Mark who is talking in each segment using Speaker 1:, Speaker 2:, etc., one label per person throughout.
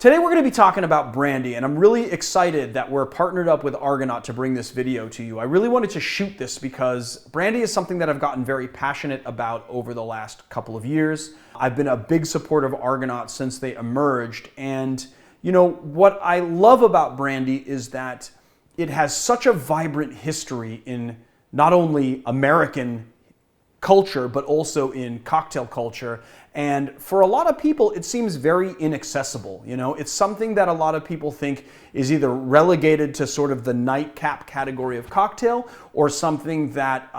Speaker 1: Today we're going to be talking about brandy, and I'm really excited that we're partnered up with Argonaut to bring this video to you. I really wanted to shoot this because brandy is something that I've gotten very passionate about over the last couple of years. I've been a big supporter of Argonaut since they emerged, and you know, what I love about brandy is that it has such a vibrant history in not only American culture, but also in cocktail culture. And for a lot of people, it seems very inaccessible. You know, it's something that a lot of people think is either relegated to sort of the nightcap category of cocktail, or something that,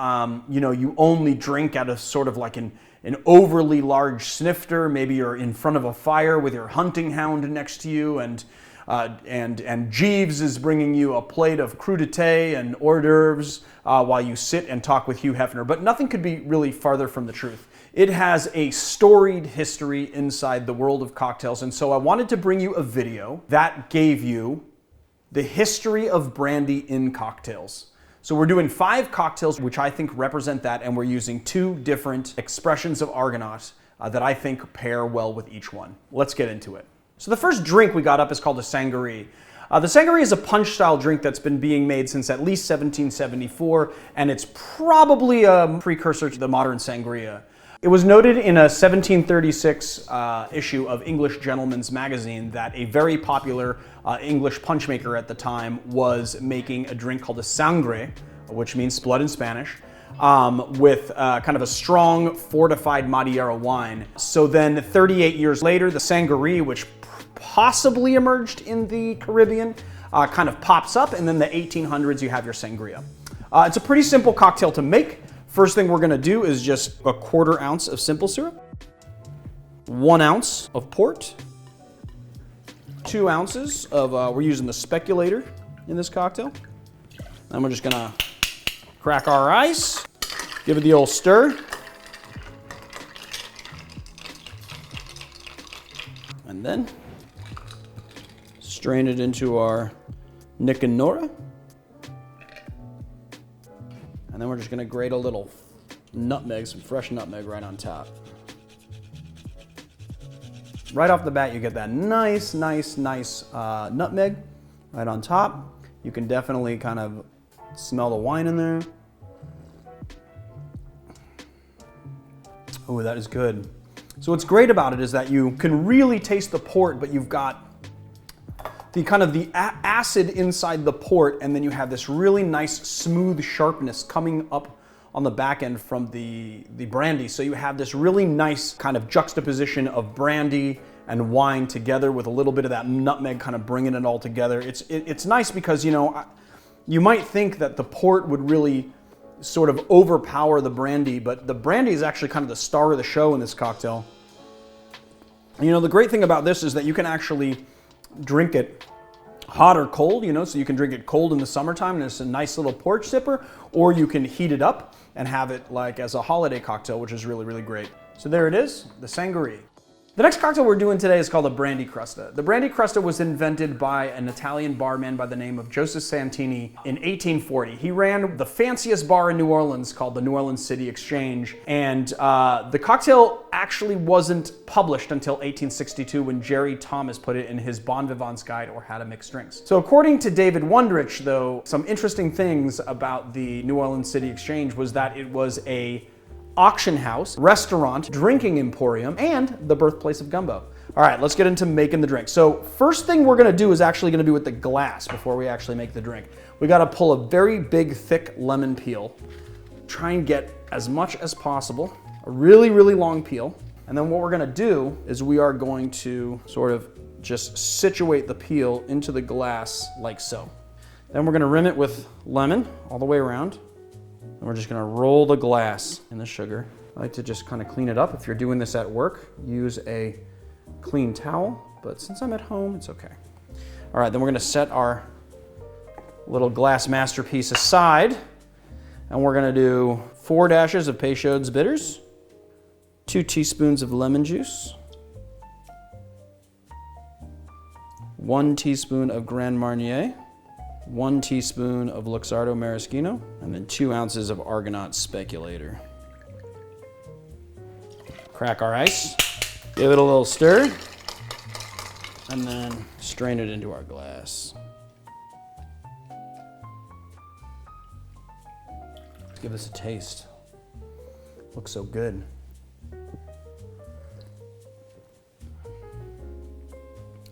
Speaker 1: you know, you only drink out of sort of like an overly large snifter. Maybe you're in front of a fire with your hunting hound next to you, and Jeeves is bringing you a plate of crudité and hors d'oeuvres while you sit and talk with Hugh Hefner. But nothing could be really farther from the truth. It has a storied history inside the world of cocktails, and so I wanted to bring you a video that gave you the history of brandy in cocktails. So we're doing 5 cocktails which I think represent that, and we're using 2 different expressions of Argonaut that I think pair well with each one. Let's get into it. So the first drink we got up is called a Sangaree. The Sangaree is a punch-style drink that's been being made since at least 1774, and it's probably a precursor to the modern Sangria. It was noted in a 1736 issue of English Gentleman's Magazine that a very popular English punch maker at the time was making a drink called a Sangaree, which means blood in Spanish, with kind of a strong fortified Madeira wine. So then 38 years later, the Sangaree, which possibly emerged in the Caribbean, kind of pops up, and then the 1800s you have your Sangria. It's a pretty simple cocktail to make. First thing we're gonna do is just a 1/4 ounce of simple syrup, 1 ounce of port, 2 ounces of, we're using the Speculator in this cocktail. Then we're just gonna crack our ice, give it the old stir, and then strain it into our Nick and Nora. And then we're just gonna grate a little nutmeg, some fresh nutmeg right on top. Right off the bat, you get that nice nutmeg right on top. You can definitely kind of smell the wine in there. Oh, that is good. So what's great about it is that you can really taste the port, but you've got the kind of the acid inside the port, and then you have this really nice smooth sharpness coming up on the back end from the brandy. So you have this really nice kind of juxtaposition of brandy and wine together with a little bit of that nutmeg kind of bringing it all together. It's nice because, you know, you might think that the port would really sort of overpower the brandy, but the brandy is actually kind of the star of the show in this cocktail. And, you know, the great thing about this is that you can actually drink it hot or cold, you know, so you can drink it cold in the summertime and it's a nice little porch sipper, or you can heat it up and have it like as a holiday cocktail, which is really, really great. So there it is, the Sangaree. The next cocktail we're doing today is called a Brandy Crusta. The Brandy Crusta was invented by an Italian barman by the name of Joseph Santini in 1840. He ran the fanciest bar in New Orleans called the New Orleans City Exchange, and the cocktail actually wasn't published until 1862 when Jerry Thomas put it in his Bon Vivant's Guide, or How to Mix Drinks. So according to David Wondrich, though, some interesting things about the New Orleans City Exchange was that it was a auction house, restaurant, drinking emporium, and the birthplace of gumbo. All right, let's get into making the drink. So first thing we're gonna do is actually gonna be with the glass before we actually make the drink. We gotta pull a very big, thick lemon peel. Try and get as much as possible, a really, really long peel. And then what we're gonna do is we are going to sort of just situate the peel into the glass like so. Then we're gonna rim it with lemon all the way around. And we're just gonna roll the glass in the sugar. I like to just kind of clean it up. If you're doing this at work, use a clean towel, but since I'm at home, it's okay. All right, then we're gonna set our little glass masterpiece aside, and we're gonna do 4 dashes of Peychauds bitters, 2 teaspoons of lemon juice, 1 teaspoon of Grand Marnier, 1 teaspoon of Luxardo Maraschino, and then 2 ounces of Argonaut Speculator. Crack our ice, give it a little stir, and then strain it into our glass. Let's give this a taste. Looks so good.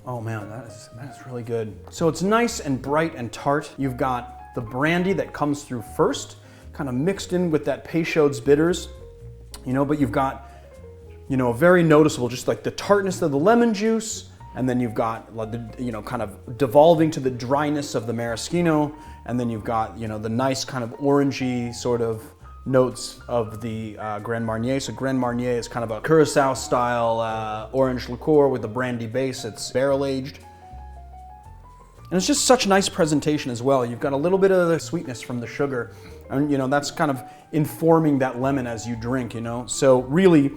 Speaker 1: Oh man, that is really good. So it's nice and bright and tart. You've got the brandy that comes through first, kind of mixed in with that Peychauds bitters, but you've got, a very noticeable, just like the tartness of the lemon juice, and then you've got, kind of devolving to the dryness of the maraschino, and then you've got, the nice kind of orangey sort of notes of the Grand Marnier. So Grand Marnier is kind of a Curacao style orange liqueur with a brandy base. It's barrel aged. And it's just such nice presentation as well. You've got a little bit of the sweetness from the sugar, and that's kind of informing that lemon as you drink, So really,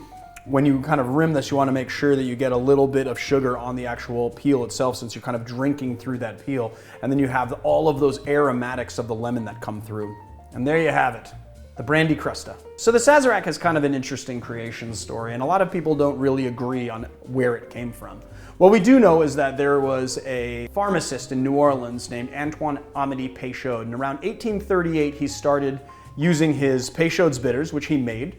Speaker 1: when you kind of rim this, you want to make sure that you get a little bit of sugar on the actual peel itself, since you're kind of drinking through that peel. And then you have all of those aromatics of the lemon that come through. And there you have it. The Brandy Crusta. So the Sazerac has kind of an interesting creation story, and a lot of people don't really agree on where it came from. What we do know is that there was a pharmacist in New Orleans named Antoine Amédée Peychaud, and around 1838 he started using his Peychaud's bitters, which he made,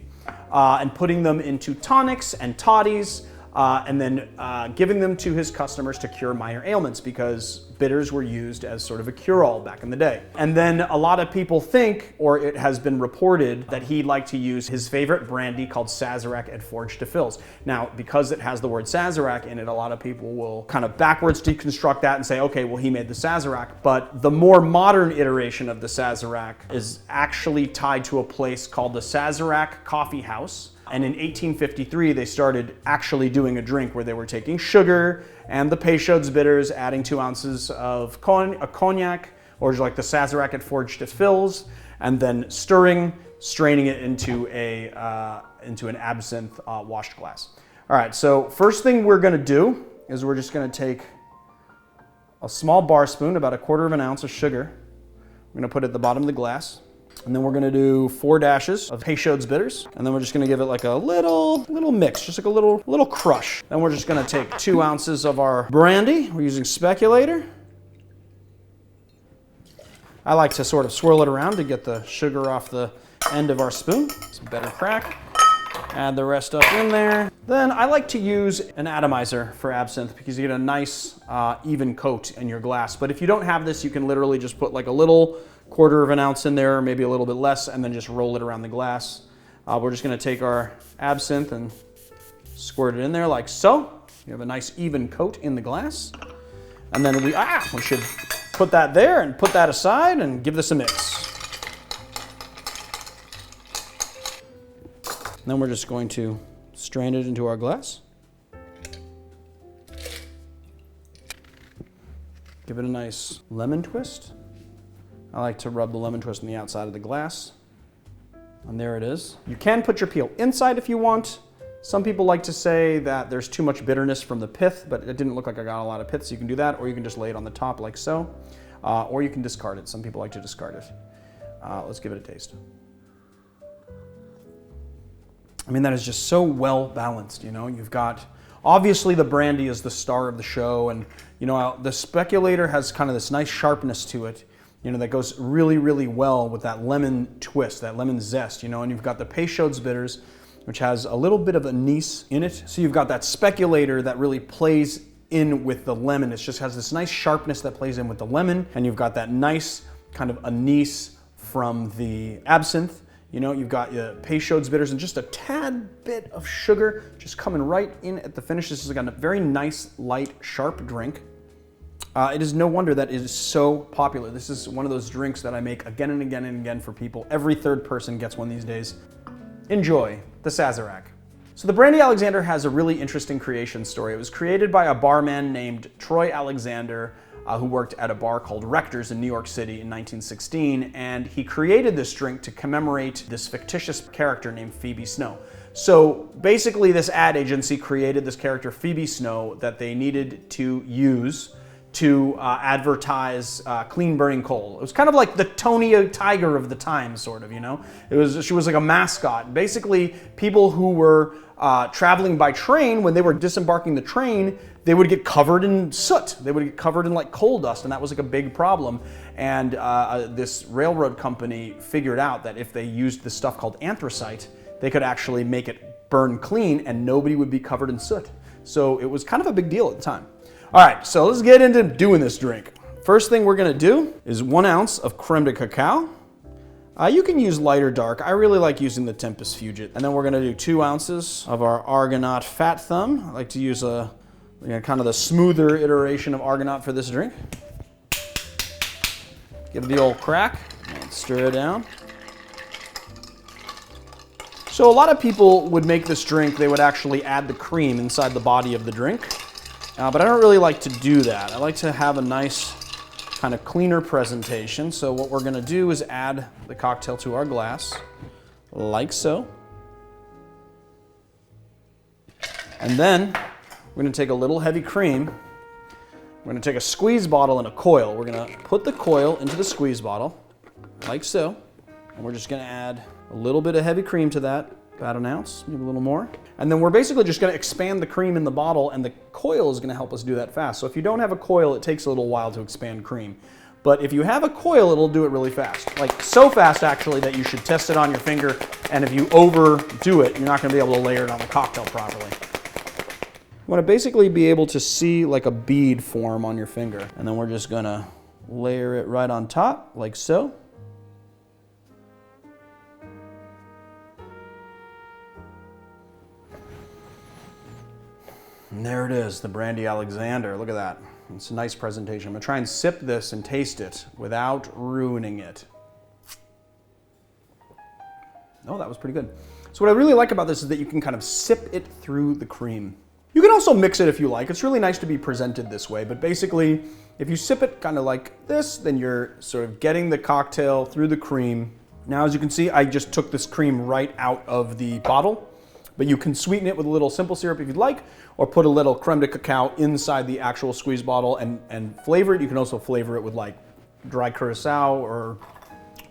Speaker 1: and putting them into tonics and toddies, and then giving them to his customers to cure minor ailments, because bitters were used as sort of a cure-all back in the day. And then a lot of people think, or it has been reported, that he liked to use his favorite brandy called Sazerac at Forge de Fils. Now, because it has the word Sazerac in it, a lot of people will kind of backwards deconstruct that and say, okay, well, he made the Sazerac. But the more modern iteration of the Sazerac is actually tied to a place called the Sazerac Coffee House. And in 1853, they started actually doing a drink where they were taking sugar and the Peychaud's bitters, adding 2 ounces of cognac, or like the Sazerac at Forge de Fils, and then straining it into an absinthe washed glass. All right, so first thing we're gonna do is we're just gonna take a small bar spoon, about 1/4 ounce of sugar. We're gonna put it at the bottom of the glass. And then we're gonna do 4 dashes of Peychaud's bitters. And then we're just gonna give it like a little mix, just like a little crush. Then we're just gonna take 2 ounces of our brandy. We're using Speculator. I like to sort of swirl it around to get the sugar off the end of our spoon. It's a better crack. Add the rest up in there. Then I like to use an atomizer for absinthe, because you get a nice even coat in your glass. But if you don't have this, you can literally just put like a little 1/4 ounce in there, maybe a little bit less, and then just roll it around the glass. We're just gonna take our absinthe and squirt it in there like so. You have a nice even coat in the glass. And then we should put that there and put that aside and give this a mix. And then we're just going to strain it into our glass. Give it a nice lemon twist. I like to rub the lemon twist on the outside of the glass. And there it is. You can put your peel inside if you want. Some people like to say that there's too much bitterness from the pith, but it didn't look like I got a lot of pith, so you can do that, or you can just lay it on the top like so, or you can discard it. Some people like to discard it. Let's give it a taste. I mean, that is just so well balanced, You've got, obviously the brandy is the star of the show, and the Speculator has kind of this nice sharpness to it, that goes really, really well with that lemon twist, that lemon zest, and you've got the Peychaud's bitters, which has a little bit of anise in it. So you've got that Speculator that really plays in with the lemon. It just has this nice sharpness that plays in with the lemon, and you've got that nice kind of anise from the absinthe. You've got your Peychaud's bitters and just a tad bit of sugar just coming right in at the finish. This is a very nice, light, sharp drink. It is no wonder that it is so popular. This is one of those drinks that I make again and again and again for people. Every third person gets one these days. Enjoy the Sazerac. So the Brandy Alexander has a really interesting creation story. It was created by a barman named Troy Alexander, who worked at a bar called Rector's in New York City in 1916, and he created this drink to commemorate this fictitious character named Phoebe Snow. So basically this ad agency created this character Phoebe Snow that they needed to use to advertise clean burning coal. It was kind of like the Tony Tiger of the time, sort of, you know? She was like a mascot. Basically, people who were traveling by train, when they were disembarking the train, they would get covered in soot. They would get covered in like coal dust, and that was like a big problem. And this railroad company figured out that if they used this stuff called anthracite, they could actually make it burn clean and nobody would be covered in soot. So it was kind of a big deal at the time. All right, so let's get into doing this drink. First thing we're gonna do is 1 ounce of Creme de Cacao. You can use light or dark. I really like using the Tempest Fugit. And then we're gonna do 2 ounces of our Argonaut Fat Thumb. I like to use kind of the smoother iteration of Argonaut for this drink. Give it the old crack and stir it down. So a lot of people would make this drink, they would actually add the cream inside the body of the drink. But I don't really like to do that. I like to have a nice kind of cleaner presentation. So what we're gonna do is add the cocktail to our glass, like so. And then we're gonna take a little heavy cream. We're gonna take a squeeze bottle and a coil. We're gonna put the coil into the squeeze bottle, like so. And we're just gonna add a little bit of heavy cream to that, about 1 ounce, maybe a little more. And then we're basically just gonna expand the cream in the bottle, and the coil is gonna help us do that fast. So if you don't have a coil, it takes a little while to expand cream. But if you have a coil, it'll do it really fast. Like so fast, actually, that you should test it on your finger, and if you overdo it, you're not gonna be able to layer it on the cocktail properly. You wanna basically be able to see like a bead form on your finger. And then we're just gonna layer it right on top, like so. And there it is, the Brandy Alexander. Look at that. It's a nice presentation. I'm gonna try and sip this and taste it without ruining it. Oh, that was pretty good. So what I really like about this is that you can kind of sip it through the cream. You can also mix it if you like. It's really nice to be presented this way, but basically, if you sip it kind of like this, then you're sort of getting the cocktail through the cream. Now, as you can see, I just took this cream right out of the bottle. But you can sweeten it with a little simple syrup if you'd like, or put a little creme de cacao inside the actual squeeze bottle and flavor it. You can also flavor it with like dry Curacao or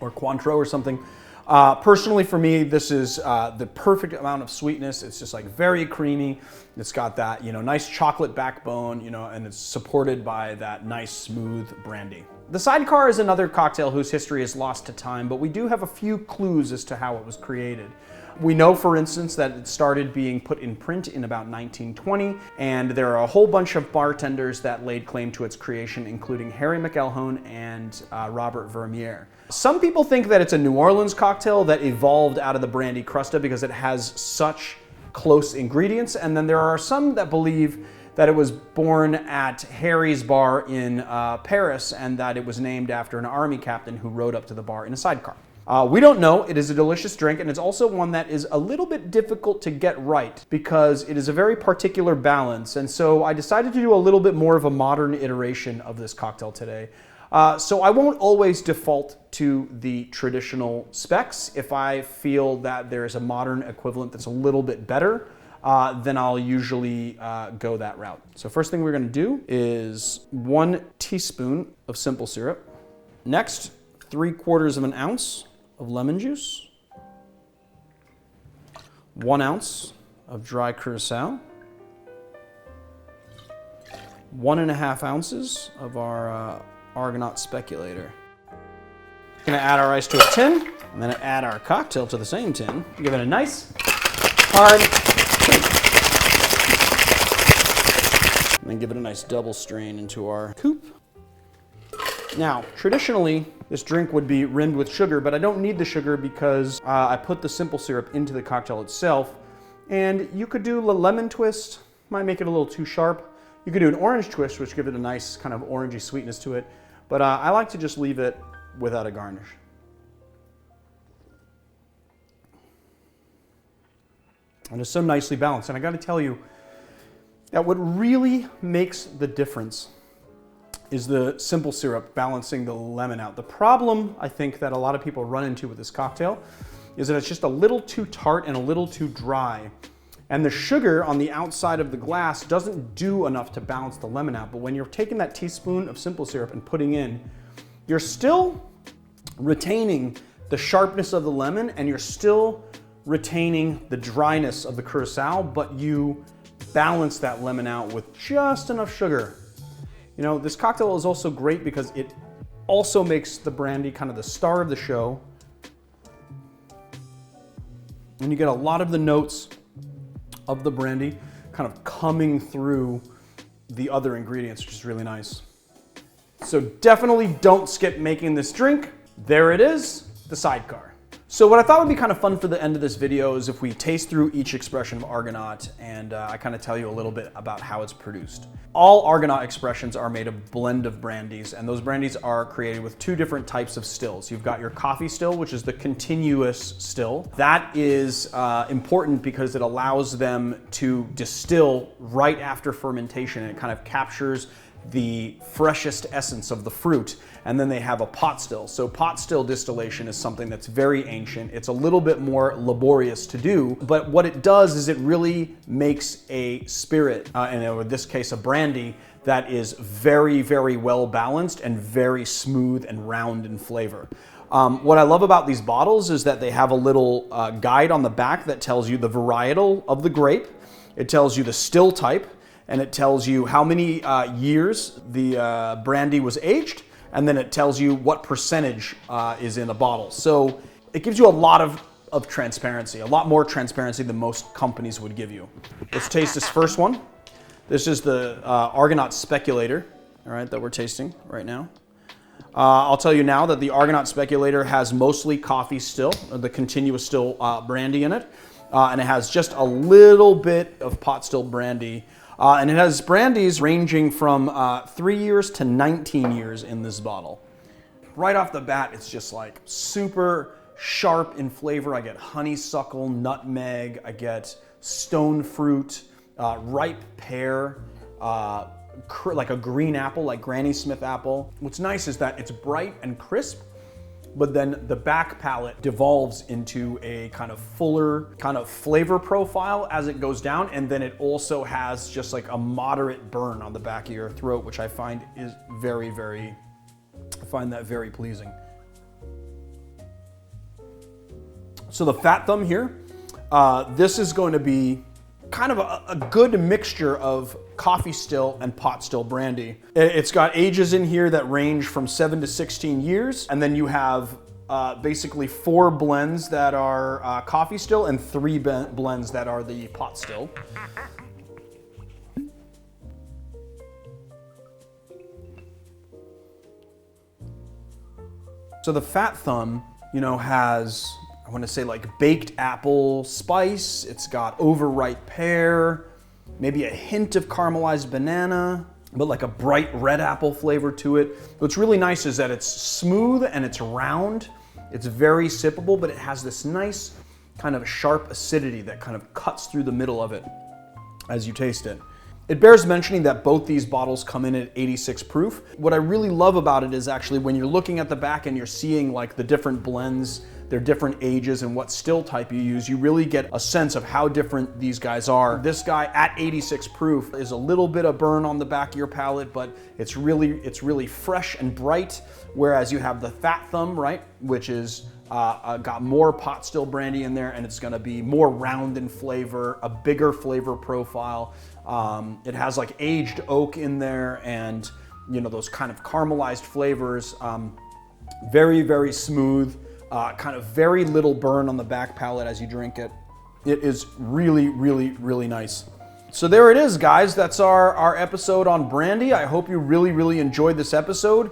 Speaker 1: Cointreau or something. Personally, for me, this is the perfect amount of sweetness. It's just like very creamy. It's got that, you know, nice chocolate backbone, you know, and it's supported by that nice smooth brandy. The Sidecar is another cocktail whose history is lost to time, but we do have a few clues as to how it was created. We know, for instance, that it started being put in print in about 1920, and there are a whole bunch of bartenders that laid claim to its creation, including Harry McElhone and Robert Vermeer. Some people think that it's a New Orleans cocktail that evolved out of the Brandy Crusta because it has such close ingredients, and then there are some that believe that it was born at Harry's bar in Paris and that it was named after an army captain who rode up to the bar in a sidecar. We don't know. It is a delicious drink, and it's also one that is a little bit difficult to get right because it is a very particular balance. And so I decided to do a little bit more of a modern iteration of this cocktail today. So I won't always default to the traditional specs. If I feel that there is a modern equivalent that's a little bit better, then I'll usually go that route. So first thing we're going to do is 1 teaspoon of simple syrup. Next, 3/4 ounce of lemon juice, 1 ounce of dry Curacao, 1.5 ounces of our Argonaut Speculator. We're gonna add our ice to a tin, and then add our cocktail to the same tin. Give it a nice, hard, and then give it a nice double strain into our coupe. Now, traditionally, this drink would be rimmed with sugar, but I don't need the sugar because I put the simple syrup into the cocktail itself. And you could do a lemon twist, might make it a little too sharp. You could do an orange twist, which gives it a nice kind of orangey sweetness to it. But I like to just leave it without a garnish. And it's so nicely balanced. And I gotta tell you that what really makes the difference is the simple syrup balancing the lemon out. The problem I think that a lot of people run into with this cocktail is that it's just a little too tart and a little too dry. And the sugar on the outside of the glass doesn't do enough to balance the lemon out. But when you're taking that teaspoon of simple syrup and putting in, you're still retaining the sharpness of the lemon and you're still retaining the dryness of the Curacao, but you balance that lemon out with just enough sugar. You know, this cocktail is also great because it also makes the brandy kind of the star of the show. And you get a lot of the notes of the brandy kind of coming through the other ingredients, which is really nice. So definitely don't skip making this drink. There it is, the Sidecar. So what I thought would be kind of fun for the end of this video is if we taste through each expression of Argonaut and I kind of tell you a little bit about how it's produced. All Argonaut expressions are made of blend of brandies, and those brandies are created with two different types of stills. You've got your coffee still, which is the continuous still. That is important because it allows them to distill right after fermentation, and it kind of captures the freshest essence of the fruit. And then they have a pot still. So pot still distillation is something that's very ancient. It's a little bit more laborious to do, but what it does is it really makes a spirit, and in this case a brandy, that is very, very well balanced and very smooth and round in flavor. What I love about these bottles is that they have a little guide on the back that tells you the varietal of the grape. It tells you the still type, and it tells you how many years the brandy was aged, and then it tells you what percentage is in a bottle. So it gives you a lot of transparency, a lot more transparency than most companies would give you. Let's taste this first one. This is the Argonaut Speculator, all right, that we're tasting right now. I'll tell you now that the Argonaut Speculator has mostly coffee still, or the continuous still brandy in it, and it has just a little bit of pot still brandy. And it has brandies ranging from 3 years to 19 years in this bottle. Right off the bat, it's just like super sharp in flavor. I get honeysuckle, nutmeg, I get stone fruit, ripe pear, like a green apple, like Granny Smith apple. What's nice is that it's bright and crisp, but then the back palate devolves into a kind of fuller kind of flavor profile as it goes down, and then it also has just like a moderate burn on the back of your throat, which I find is very, very, I find that very pleasing. So the fat thumb here, this is going to be kind of a good mixture of coffee still and pot still brandy. It's got ages in here that range from 7 to 16 years, and then you have basically 4 blends that are coffee still and 3 blends that are the pot still. So the fat thumb, you know, has, I want to say, like baked apple spice. It's got overripe pear, maybe a hint of caramelized banana, but like a bright red apple flavor to it. What's really nice is that it's smooth and it's round. It's very sippable, but it has this nice kind of sharp acidity that kind of cuts through the middle of it as you taste it. It bears mentioning that both these bottles come in at 86 proof. What I really love about it is actually when you're looking at the back and you're seeing like the different blends, their different ages and what still type you use, you really get a sense of how different these guys are. This guy at 86 proof is a little bit of burn on the back of your palate, but it's really fresh and bright, whereas you have the Fat Thumb, right, which is got more pot still brandy in there, and it's gonna be more round in flavor, a bigger flavor profile. It has like aged oak in there and, you know, those kind of caramelized flavors. Very, very smooth. Kind of very little burn on the back palate as you drink it. It is really, really, really nice. So there it is, guys. That's our episode on brandy. I hope you really, really enjoyed this episode.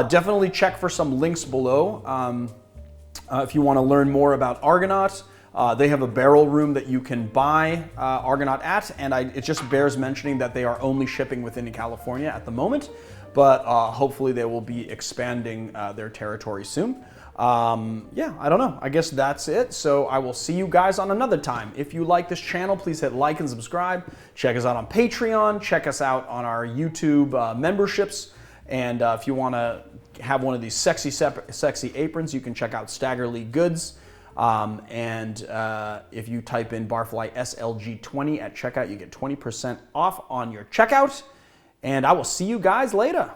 Speaker 1: Definitely check for some links below if you want to learn more about Argonaut. They have a barrel room that you can buy Argonaut at, and it just bears mentioning that they are only shipping within California at the moment, but hopefully they will be expanding their territory soon. Yeah, I don't know. I guess that's it. So I will see you guys on another time. If you like this channel, please hit like and subscribe. Check us out on Patreon. Check us out on our YouTube memberships. And if you want to have one of these sexy aprons, you can check out Staggerly Goods. If you type in Barfly SLG20 at checkout, you get 20% off on your checkout. And I will see you guys later.